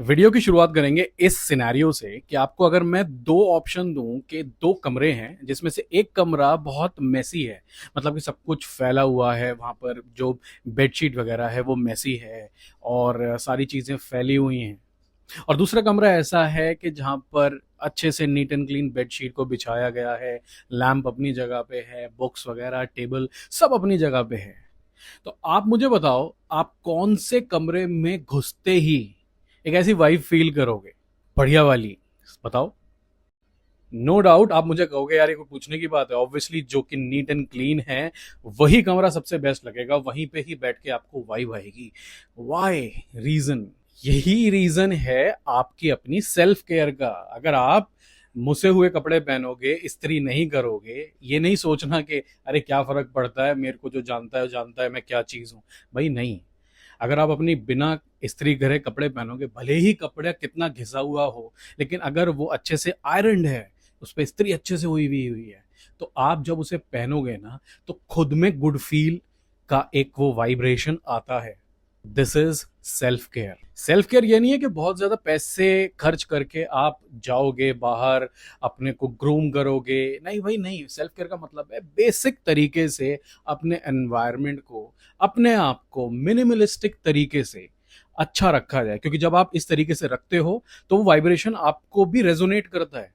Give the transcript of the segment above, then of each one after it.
Video की शुरुआत करेंगे इस सिनेरियो से कि आपको अगर मैं दो ऑप्शन दूं कि दो कमरे हैं जिसमें से एक कमरा बहुत मेसी है। मतलब कि सब कुछ फैला हुआ है, वहां पर जो बेडशीट वगैरह है वो मेसी है और सारी चीजें फैली हुई हैं। और दूसरा कमरा ऐसा है कि जहां पर अच्छे से नीट एंड क्लीन बेडशीट को बिछाया गया है, लैंप अपनी जगह पे है, बुक्स वगैरह टेबल सब अपनी जगह पे है। तो आप मुझे बताओ, आप कौन से कमरे में घुसते ही एक ऐसी वाइब फील करोगे, बढ़िया वाली? बताओ। नो डाउट आप मुझे कहोगे यार ये कोई पूछने की बात है, ऑब्वियसली जो कि नीट एंड क्लीन है वही कमरा सबसे बेस्ट लगेगा, वहीं पे ही बैठ के आपको वाइब आएगी। वाई? रीजन, यही रीजन है आपकी अपनी सेल्फ केयर का। अगर आप मुसे हुए कपड़े पहनोगे, इस्त्री नहीं करोगे, ये नहीं सोचना कि अरे क्या फर्क पड़ता है, मेरे को जो जानता है वो जानता है मैं क्या चीज हूं। भाई नहीं। अगर आप अपनी बिना इस्त्री करे कपड़े पहनोगे, भले ही कपड़ा कितना घिसा हुआ हो, लेकिन अगर वो अच्छे से आयरन है, उस पर इस्त्री अच्छे से हुई हुई है, तो आप जब उसे पहनोगे ना, तो खुद में गुड फील का एक वो वाइब्रेशन आता है। This is self care. Self care ये नहीं है कि बहुत ज्यादा पैसे खर्च करके आप जाओगे बाहर, अपने को ग्रूम करोगे। नहीं भाई नहीं, सेल्फ केयर का मतलब है बेसिक तरीके से अपने एनवायरनमेंट को, अपने आप को मिनिमलिस्टिक तरीके से अच्छा रखा जाए। क्योंकि जब आप इस तरीके से रखते हो तो वो वाइब्रेशन आपको भी रेजोनेट करता है।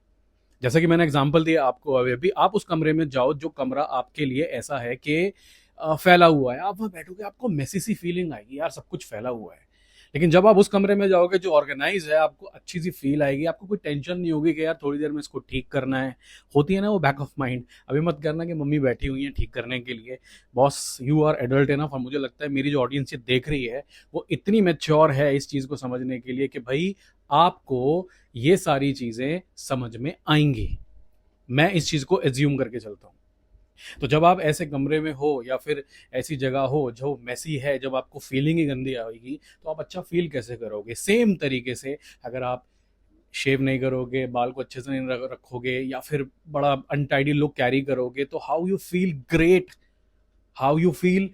जैसा कि मैंने एग्जांपल दिया आपको, अभी अभी आप उस कमरे में जाओ जो कमरा आपके लिए ऐसा है कि फैला हुआ है, आप वहां बैठोगे आपको मेसी सी फीलिंग आएगी, यार सब कुछ फैला हुआ है। लेकिन जब आप उस कमरे में जाओगे जो ऑर्गेनाइज है, आपको अच्छी सी फील आएगी, आपको कोई टेंशन नहीं होगी कि यार थोड़ी देर में इसको ठीक करना है। होती है ना वो बैक ऑफ माइंड, अभी मत करना कि मम्मी बैठी हुई है ठीक करने के लिए। Boss you are adult enough, और मुझे लगता है मेरी जो ऑडियंस ये देख रही है वो इतनी मेच्योर है इस चीज को समझने के लिए कि भाई आपको ये सारी चीजें समझ में आएंगी। मैं इस चीज को एज्यूम करके चलता हूँ। तो जब आप ऐसे कमरे में हो या फिर ऐसी जगह हो जो मेसी है, जब आपको फीलिंग ही गंदी आएगी तो आप अच्छा फील कैसे करोगे? सेम तरीके से अगर आप शेव नहीं करोगे, बाल को अच्छे से नहीं रखोगे, या फिर बड़ा अनटाइडी लुक कैरी करोगे, तो how you feel great, how you feel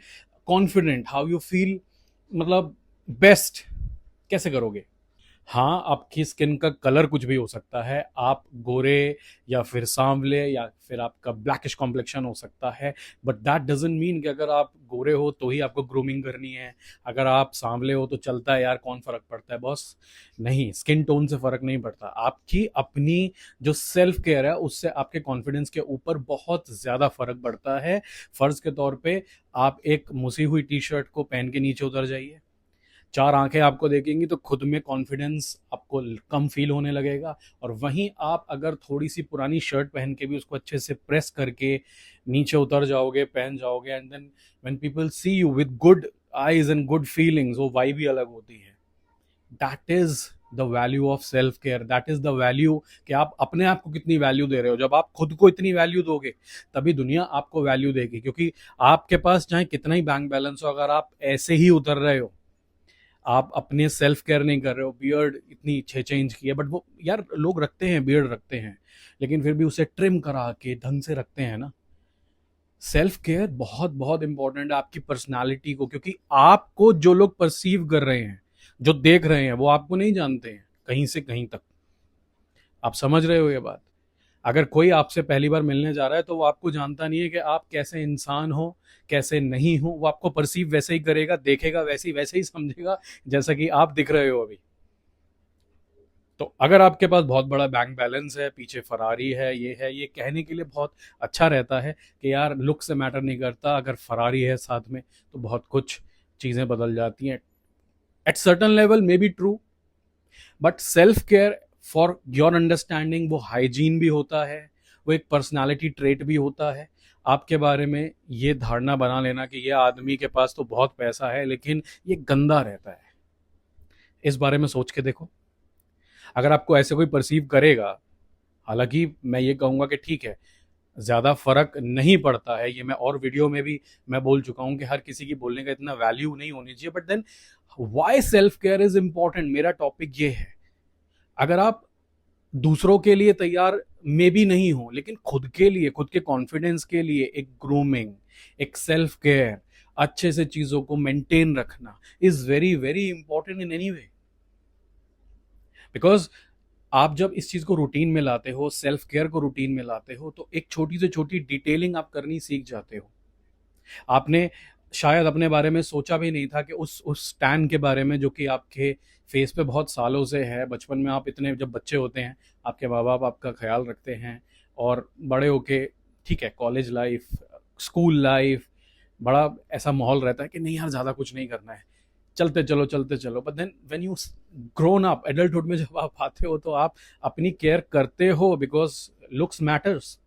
confident, how you feel, मतलब बेस्ट, कैसे करोगे? हाँ, आपकी स्किन का कलर कुछ भी हो सकता है, आप गोरे या फिर सांवले या फिर आपका ब्लैकिश कॉम्प्लेक्शन हो सकता है। बट दैट डजंट मीन कि अगर आप गोरे हो तो ही आपको ग्रूमिंग करनी है, अगर आप सांवले हो तो चलता है यार, कौन फर्क पड़ता है बॉस। नहीं, स्किन टोन से फर्क नहीं पड़ता। आपकी अपनी जो सेल्फ केयर है उससे आपके कॉन्फिडेंस के ऊपर बहुत ज्यादा फर्क पड़ता है। फर्ज के तौर पे आप एक मुसी हुई टी शर्ट को पहन के नीचे उतर जाइए, चार आंखें आपको देखेंगी तो खुद में कॉन्फिडेंस आपको कम फील होने लगेगा। और वहीं आप अगर थोड़ी सी पुरानी शर्ट पहन के भी उसको अच्छे से प्रेस करके नीचे उतर जाओगे, पहन जाओगे, and then when people see you with good eyes and good feelings, वो वाइब भी अलग होती है। That is the value of self care, that is the value कि आप अपने आप को कितनी वैल्यू दे रहे हो। जब आप खुद को इतनी वैल्यू दोगे तभी दुनिया आपको वैल्यू देगी। क्योंकि आपके पास चाहे कितना ही बैंक बैलेंस हो, अगर आप ऐसे ही उतर रहे हो, आप अपने सेल्फ केयर नहीं कर रहे हो, बियर्ड इतनी 6 इंच की है, बट वो यार लोग रखते हैं, बियर्ड रखते हैं, लेकिन फिर भी उसे ट्रिम करा के ढंग से रखते हैं ना। सेल्फ केयर बहुत बहुत इंपॉर्टेंट है आपकी पर्सनालिटी को। क्योंकि आपको जो लोग परसीव कर रहे हैं, जो देख रहे हैं, वो आपको नहीं जानते हैं कहीं से कहीं तक। आप समझ रहे हो ये बात? अगर कोई आपसे पहली बार मिलने जा रहा है तो वो आपको जानता नहीं है कि आप कैसे इंसान हो, कैसे नहीं हो। वो आपको परसीव वैसे ही करेगा, देखेगा वैसे ही समझेगा जैसा कि आप दिख रहे हो अभी। तो अगर आपके पास बहुत बड़ा बैंक बैलेंस है, पीछे फरारी है, ये कहने के लिए बहुत अच्छा रहता है कि यार लुक से मैटर नहीं करता, अगर फरारी है साथ में तो बहुत कुछ चीजें बदल जाती हैं। At certain level may be true, but self care for your understanding वो हाइजीन भी होता है, वो एक पर्सनालिटी ट्रेट भी होता है। आपके बारे में ये धारणा बना लेना कि ये आदमी के पास तो बहुत पैसा है लेकिन ये गंदा रहता है, इस बारे में सोच के देखो। अगर आपको ऐसे कोई परसीव करेगा, हालांकि मैं ये कहूंगा कि ठीक है, ज्यादा फर्क नहीं पड़ता है, ये मैं और वीडियो में भी मैं बोल चुका हूं कि हर किसी की बोलने का इतना वैल्यू नहीं होनी चाहिए। But then why self care is important, मेरा टॉपिक ये है। अगर आप दूसरों के लिए तैयार मे भी नहीं हो, लेकिन खुद के लिए, खुद के कॉन्फिडेंस के लिए एक ग्रूमिंग, एक सेल्फ केयर, अच्छे से चीजों को मेंटेन रखना is very very important in any way. Because आप जब इस चीज़ को रूटीन में लाते हो, सेल्फ केयर को रूटीन में लाते हो, तो एक छोटी से छोटी डिटेलिंग आप करनी सीख जाते हो। आपने शायद अपने बारे में सोचा भी नहीं था कि उस टैन के बारे में जो कि आपके फेस पे बहुत सालों से है। बचपन में आप इतने, जब बच्चे होते हैं आपके माँ बाप आपका ख्याल रखते हैं, और बड़े होके ठीक है कॉलेज लाइफ, स्कूल लाइफ, बड़ा ऐसा माहौल रहता है कि नहीं यार ज़्यादा कुछ नहीं करना है, चलते चलो चलते चलो। But then when you grown up, adulthood में जब आप आते हो तो आप अपनी केयर करते हो, बिकॉज लुक्स मैटर्स।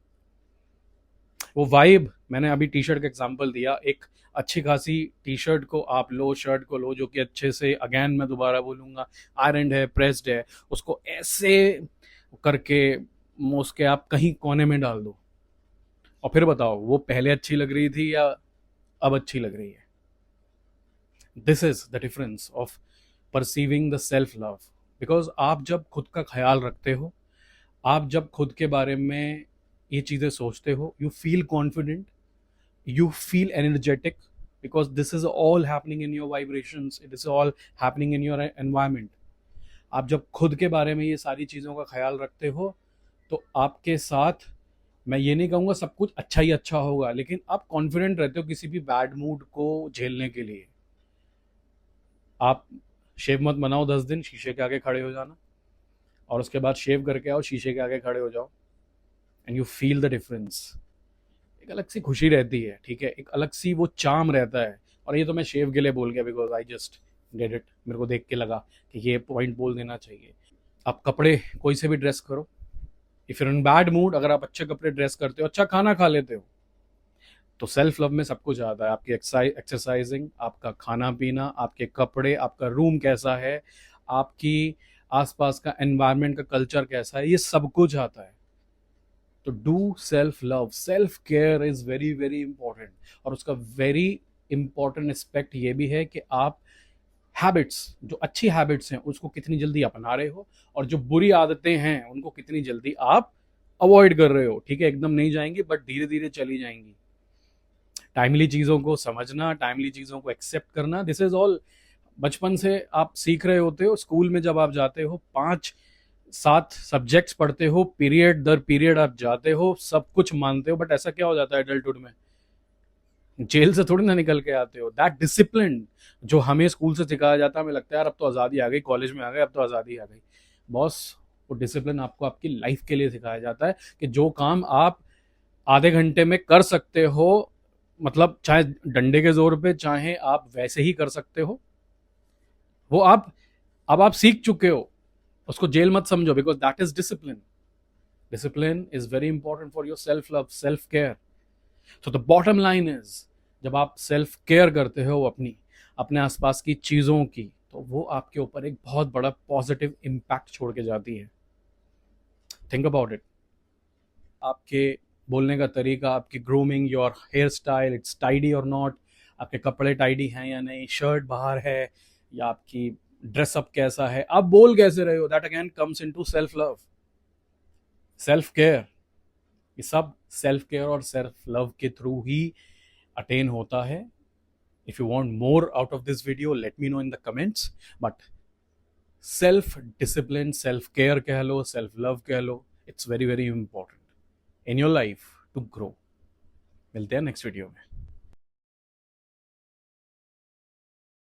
वो वाइब, मैंने अभी टी शर्ट का एग्जांपल दिया, एक अच्छी खासी टी शर्ट को आप लो, शर्ट को लो जो कि अच्छे से, अगेन मैं दोबारा बोलूँगा, आयरन है, प्रेस्ड है, उसको ऐसे करके उसके आप कहीं कोने में डाल दो, और फिर बताओ वो पहले अच्छी लग रही थी या अब अच्छी लग रही है। This is the difference of perceiving the self love. Because आप जब खुद का ख्याल रखते हो, आप जब खुद के बारे में ये चीज़ें सोचते हो, you feel confident, you feel energetic, because this is all happening in your vibrations, it is all happening in your environment। आप जब खुद के बारे में ये सारी चीज़ों का ख्याल रखते हो तो आपके साथ, मैं ये नहीं कहूँगा सब कुछ अच्छा ही अच्छा होगा, लेकिन आप कॉन्फिडेंट रहते हो किसी भी बैड मूड को झेलने के लिए। आप शेव मत बनाओ 10 दिन, शीशे के आगे खड़े हो जाना, और उसके बाद शेव करके आओ, शीशे के आगे खड़े हो जाओ, and you feel the difference. एक अलग सी खुशी रहती है, ठीक है, एक अलग सी वो चार्म रहता है। और ये तो मैं शेव के लिए बोल गया, because I just get it, मेरे को देख के लगा कि ये पॉइंट बोल देना चाहिए। आप कपड़े कोई से भी ड्रेस करो, if you're in bad mood, अगर आप अच्छे कपड़े ड्रेस करते हो, अच्छा खाना खा लेते हो, तो सेल्फ लव में सब कुछ आता है। आपकी एक्सरसाइजिंग, आपका खाना पीना, आपके कपड़े, आपका रूम कैसा है, आपकी आसपास का एनवायरनमेंट का कल्चर कैसा है, ये सब कुछ आता है। तो do self love, self care is very very important. और उसका वेरी इंपॉर्टेंट एस्पेक्ट ये भी है कि आप हैबिट्स, जो अच्छी हैबिट्स हैं उसको कितनी जल्दी अपना रहे हो, और जो बुरी आदतें हैं उनको कितनी जल्दी आप अवॉइड कर रहे हो। ठीक है, एकदम नहीं जाएंगी बट धीरे धीरे चली जाएंगी। टाइमली चीज़ों को समझना, टाइमली चीज़ों को एक्सेप्ट करना, दिस इज ऑल बचपन से आप सीख रहे होते हो। स्कूल में जब आप जाते हो 5-7 सब्जेक्ट्स पढ़ते हो, पीरियड दर पीरियड आप जाते हो, सब कुछ मानते हो, बट ऐसा क्या हो जाता है एडल्टहुड में, जेल से थोड़ी ना निकल के आते हो। दैट डिसिप्लिन जो हमें स्कूल से सिखाया जाता है, हमें लगता है यार अब तो आज़ादी आ गई, कॉलेज में आ गए अब तो आज़ादी आ गई। बॉस, वो डिसिप्लिन आपको आपकी लाइफ के लिए सिखाया जाता है कि जो काम आप आधे घंटे में कर सकते हो, मतलब चाहे डंडे के जोर पे, चाहे आप वैसे ही कर सकते हो, वो आप अब आप सीख चुके हो, उसको जेल मत समझो, because that is discipline. Discipline is very important for your self love, self care. So the bottom line is, जब आप सेल्फ केयर करते हो अपनी, अपने आसपास की चीज़ों की, तो वो आपके ऊपर एक बहुत बड़ा पॉजिटिव इम्पैक्ट छोड़ के जाती है। Think about it. आपके बोलने का तरीका, आपकी grooming, your hair style, it's tidy और नॉट, आपके कपड़े टाइडी हैं या नहीं, शर्ट बाहर है या आपकी ड्रेसअप कैसा है, आप बोल कैसे रहे हो, that again comes into self love, self care. ये सब सेल्फ केयर और सेल्फ लव के थ्रू ही अटेन होता है। If you want more out of this video, let me know in the comments. But self discipline, self care कह लो, self love कह लो, it's very very important in your life to grow. मिलते हैं next video में।